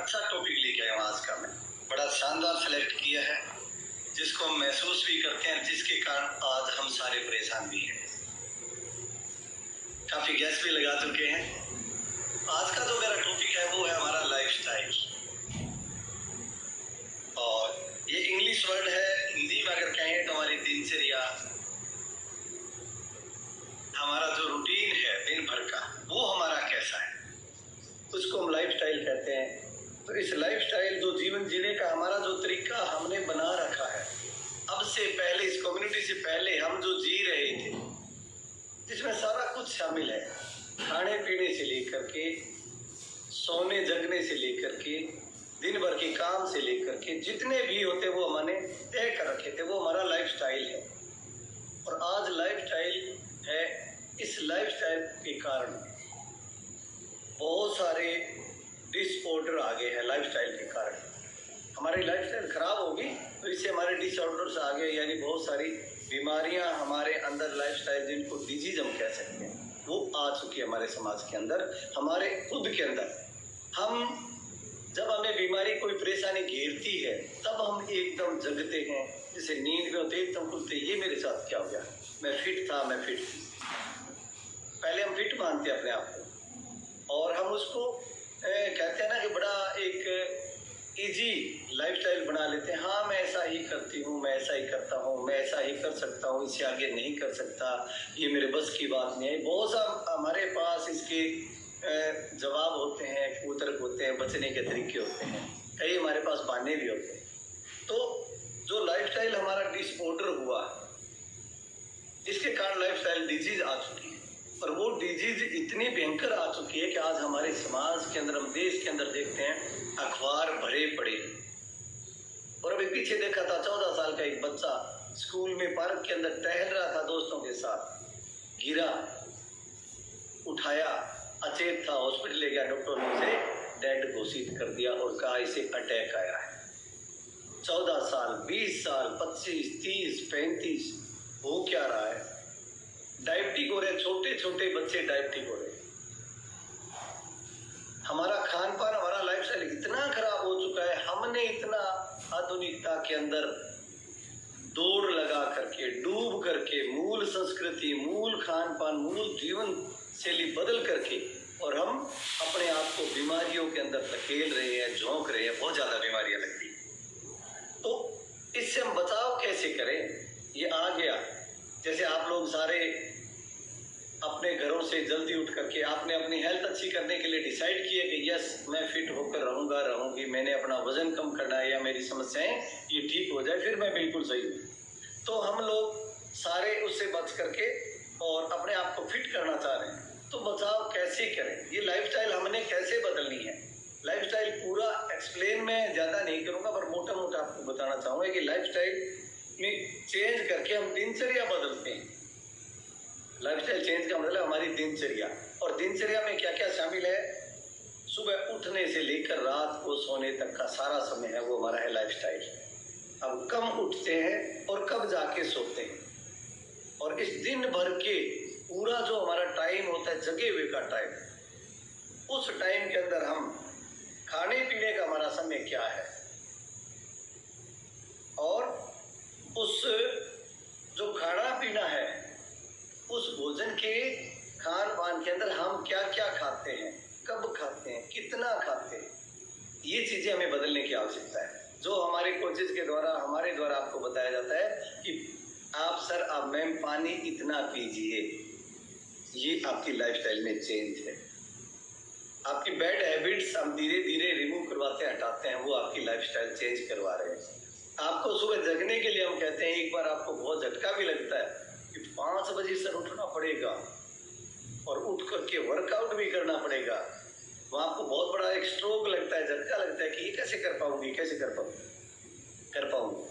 अच्छा टॉपिक लेके आया हूँ आज का। मैं बड़ा शानदार सेलेक्ट किया है, जिसको हम महसूस भी करते हैं, जिसके कारण आज हम सारे परेशान भी हैं। काफी गैस भी लगा चुके हैं। आज का जो मेरा टॉपिक है वो है हमारा लाइफस्टाइल। और ये इंग्लिश वर्ड है, हिंदी में अगर कहें तो हमारी दिनचर्या, हमारा जो रूटीन है दिन भर का, वो हमारा कैसा है, उसको हम लाइफस्टाइल कहते हैं। तो इस लाइफस्टाइल, जो जीवन जीने का हमारा जो तरीका हमने बना रखा है, अब से पहले, इस कम्युनिटी से पहले हम जो जी रहे थे, जिसमें सारा कुछ शामिल है, खाने पीने से लेकर के, सोने जगने से लेकर के, दिन भर के काम से लेकर के, जितने भी होते वो हमने तय कर रखे थे, वो हमारा लाइफस्टाइल है। और आज लाइफस्टाइल है, इस लाइफस्टाइल के कारण बहुत सारे डिसऑर्डर आ गए हैं। लाइफस्टाइल के कारण हमारी लाइफस्टाइल खराब होगी तो इससे हमारे डिसऑर्डर्स आ गए, यानी बहुत सारी बीमारियां हमारे अंदर, लाइफस्टाइल जिनको डिजीज हम कह सकते हैं, वो आ चुकी है हमारे समाज के अंदर, हमारे खुद के अंदर। हम जब हमें बीमारी, कोई परेशानी घेरती है, तब हम एकदम जगते हैं, जैसे नींद में होते एकदम खुलते, ये मेरे साथ क्या हो गया, मैं फिट था, मैं फिट थी। पहले हम फिट मानते हैं अपने आप को, और हम उसको कहते हैं ना कि बड़ा एक इजी लाइफस्टाइल बना लेते हैं। हाँ, मैं ऐसा ही करती हूँ, मैं ऐसा ही करता हूँ, मैं ऐसा ही कर सकता हूँ, इससे आगे नहीं कर सकता, ये मेरे बस की बात नहीं है। बहुत सा हमारे पास इसके जवाब होते हैं, उत्तर होते हैं, बचने के तरीके होते हैं, कई हमारे पास बहाने भी होते हैं। तो जो लाइफस्टाइल हमारा डिसऑर्डर हुआ, इसके कारण लाइफस्टाइल डिजीज आ चुकी है। और वो डिजीज इतनी भयंकर आ चुकी है कि आज हमारे समाज के अंदर, हम देश के अंदर देखते हैं, अखबार भरे पड़े। और अभी पीछे देखा था, 14 साल का एक बच्चा स्कूल में पार्क के अंदर टहल रहा था दोस्तों के साथ, गिरा, उठाया, अचेत था, हॉस्पिटल ले गया, डॉक्टर ने उसे डेड घोषित कर दिया और कहा इसे अटैक आया है। 14 साल, 20 साल, 25, 30, 35, हो क्या रहा है? डायबिटिक हो रहे, छोटे छोटे बच्चे डायबिटिक हो रहे। हमारा खान पान, हमारा लाइफस्टाइल इतना खराब हो चुका है, हमने इतना आधुनिकता के अंदर दौड़ लगा करके, डूब करके, मूल संस्कृति, मूल खान पान, मूल जीवन शैली बदल करके, और हम अपने आप को बीमारियों के अंदर धकेल रहे हैं, झोंक रहे हैं, बहुत ज्यादा बीमारियां लगती। तो इससे हम बचाव कैसे करें? ये आ गया, जैसे आप लोग सारे अपने घरों से जल्दी उठ करके आपने अपनी हेल्थ अच्छी करने के लिए डिसाइड किए कि यस, मैं फिट होकर रहूंगा, रहूंगी, मैंने अपना वजन कम करना है, या मेरी समस्याएं ये ठीक हो जाए, फिर मैं बिल्कुल सही हूँ। तो हम लोग सारे उससे बच करके और अपने आप को फिट करना चाह रहे हैं। तो बचाव कैसे करें? ये लाइफस्टाइल हमने कैसे बदलनी है? लाइफस्टाइल पूरा एक्सप्लेन मैं ज्यादा नहीं करूंगा, पर मोटा मोटा आपको बताना चाहूंगा कि लाइफस्टाइल में चेंज करके हम दिनचर्या बदलते हैं। लाइफस्टाइल चेंज का मतलब हमारी दिनचर्या, और दिनचर्या में क्या क्या शामिल है? सुबह उठने से लेकर रात को सोने तक का सारा समय है, वो हमारा है लाइफस्टाइल। हम कब उठते हैं और कब जाके सोते हैं, और इस दिन भर के पूरा जो हमारा टाइम होता है, जगे हुए का टाइम, उस टाइम के अंदर हम खाने पीने का हमारा समय क्या है, और उस जो खाना पीना है, उस भोजन के खान पान के अंदर हम क्या क्या खाते हैं, कब खाते हैं, कितना खाते हैं, ये चीजें हमें बदलने की आवश्यकता है। जो हमारे कोचेज के द्वारा, हमारे द्वारा आपको बताया जाता है कि आप सर, आप मैम, पानी इतना पीजिए, ये आपकी लाइफस्टाइल में चेंज है। आपकी बैड हैबिट्स हम धीरे धीरे रिमूव करवाते हैं, हटाते हैं, वो आपकी लाइफस्टाइल चेंज करवा रहे हैं। आपको सुबह जगने के लिए हम कहते हैं, एक बार आपको बहुत झटका भी लगता है कि 5 बजे सर उठना पड़ेगा और उठ करके वर्कआउट भी करना पड़ेगा। वहाँ आपको बहुत बड़ा एक स्ट्रोक लगता है, झटका लगता है कि ये कैसे कर पाऊंगी, कैसे कर पाऊंगी।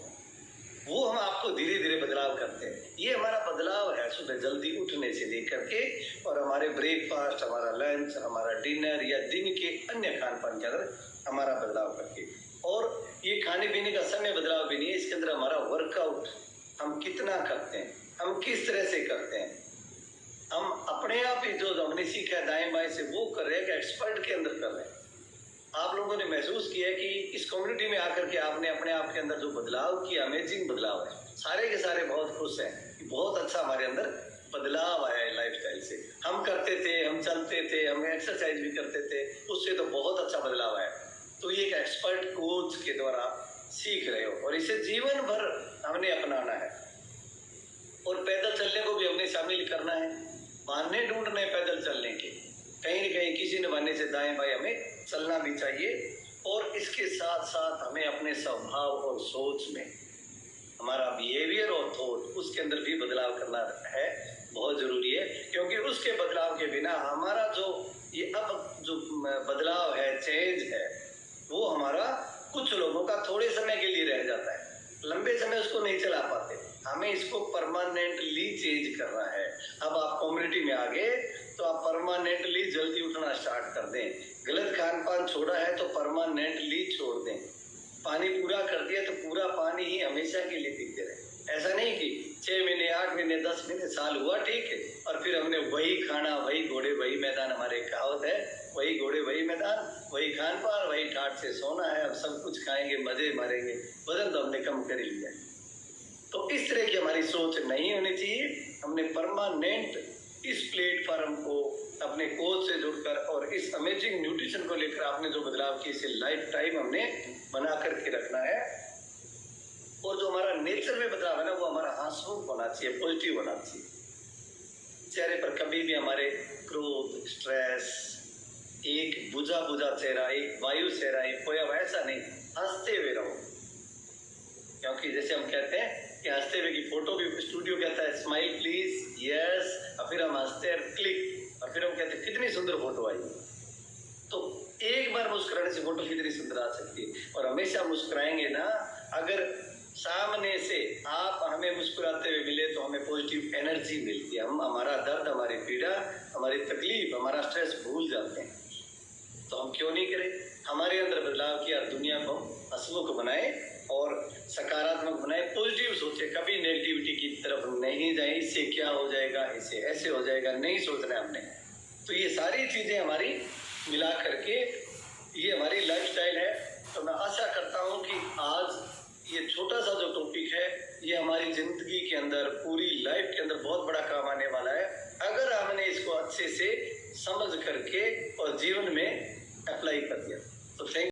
वो हम आपको धीरे धीरे बदलाव करते हैं। ये हमारा बदलाव है, सुबह जल्दी उठने से लेकर के, और हमारे ब्रेकफास्ट, हमारा लंच, हमारा डिनर, या दिन के अन्य खान पान के अंदर हमारा बदलाव करके। और ये खाने पीने का समय बदलाव भी नहीं है, इसके अंदर हमारा वर्कआउट हम कितना करते हैं, हम किस तरह से करते हैं, हम अपने आप ही जो हमने सीखा है दाएं बाएं से, वो कर रहे हैं कि एक्सपर्ट के अंदर कर रहे हैं। आप लोगों ने महसूस किया कि इस कम्युनिटी में आकर के आपने अपने आप के अंदर जो बदलाव किया, अमेजिंग बदलाव है। सारे के सारे बहुत खुश हैं कि बहुत अच्छा हमारे अंदर बदलाव आया है लाइफस्टाइल से। हम करते थे, हम चलते थे, हम एक्सरसाइज भी करते थे, उससे तो बहुत अच्छा बदलाव आया। तो ये एक एक्सपर्ट कोच के द्वारा सीख रहे हो और इसे जीवन भर हमने अपनाना है। और पैदल चलने को भी हमने शामिल करना है। बहाने ढूंढने पैदल चलने के, कहीं न कहीं किसी न बहाने से दाएं बाएं हमें चलना भी चाहिए। और इसके साथ साथ हमें अपने स्वभाव और सोच में, हमारा बिहेवियर और थॉट, उसके अंदर भी बदलाव करना है, बहुत जरूरी है। क्योंकि उसके बदलाव के बिना हमारा जो ये अब जो बदलाव है, चेंज है, वो हमारा कुछ लोगों का थोड़े समय के लिए रह जाता है, लंबे समय उसको नहीं चला पाते। हमें इसको परमानेंटली चेंज करना है। अब आप कम्युनिटी में आ गए तो आप परमानेंटली जल्दी उठना स्टार्ट कर दें। गलत खान पान छोड़ा है तो परमानेंटली छोड़ दें। पानी पूरा कर दिया तो पूरा पानी ही हमेशा के लिए पीते रहे। ऐसा नहीं कि 6 महीने, 8 महीने, 10 महीने, साल हुआ, ठीक है, और फिर हमने वही खाना, वही घोड़े वही मैदान। हमारे कहावत है, वही घोड़े वही मैदान, वही खान पान, वही ठाट से सोना है। अब सब कुछ खाएंगे, मजे मारेंगे, वजन तो हमने कम कर ही लिया। तो इस तरह की हमारी सोच नहीं होनी चाहिए। हमने परमानेंट इस प्लेटफॉर्म को अपने कोच से जुड़कर और इस अमेजिंग न्यूट्रिशन को लेकर आपने जो बदलाव किए, इसे लाइफ टाइम हमने बना करके रखना है। और जो हमारा नेचर में बदलाव है ना, वो हमारा हंसमुख होना चाहिए, पॉजिटिव होना चाहिए। चेहरे पर कभी भी हमारे क्रोध, स्ट्रेस, एक बुझा बुझा चेहरा, एक वायु चेहरा, एक खोया हुआ, ऐसा नहीं, हंसते हुए रहो। क्योंकि जैसे हम कहते हैं कि हंसते हुए की फोटो भी स्टूडियो कहता है स्माइल प्लीज, यस, और फिर हम हंसते हैं, क्लिक, और फिर हम कहते हैं कितनी सुंदर फोटो आई। तो एक बार मुस्कुराने से फोटो कितनी सुंदर आ सकती है। और हमेशा मुस्कुराएंगे ना। अगर सामने से आप हमें मुस्कुराते हुए मिले तो हमें पॉजिटिव एनर्जी मिलती है। हम हमारा दर्द, हमारी पीड़ा, हमारी तकलीफ, हमारा स्ट्रेस भूल जाते हैं। तो हम क्यों नहीं करें? हमारे अंदर बदलाव किया, दुनिया को हंसमुख बनाए और सकारात्मक बनाए, पॉजिटिव सोचे, कभी नेगेटिविटी की तरफ नहीं जाए। इससे क्या हो जाएगा, इससे ऐसे हो जाएगा, नहीं सोचना है हमने। तो ये सारी चीजें हमारी मिला करके ये हमारी लाइफस्टाइल है। तो मैं आशा करता हूँ कि आज ये छोटा सा जो टॉपिक है, ये हमारी जिंदगी के अंदर, पूरी लाइफ के अंदर बहुत बड़ा काम आने वाला है, अगर हमने इसको अच्छे से समझ करके और जीवन में अप्लाई कर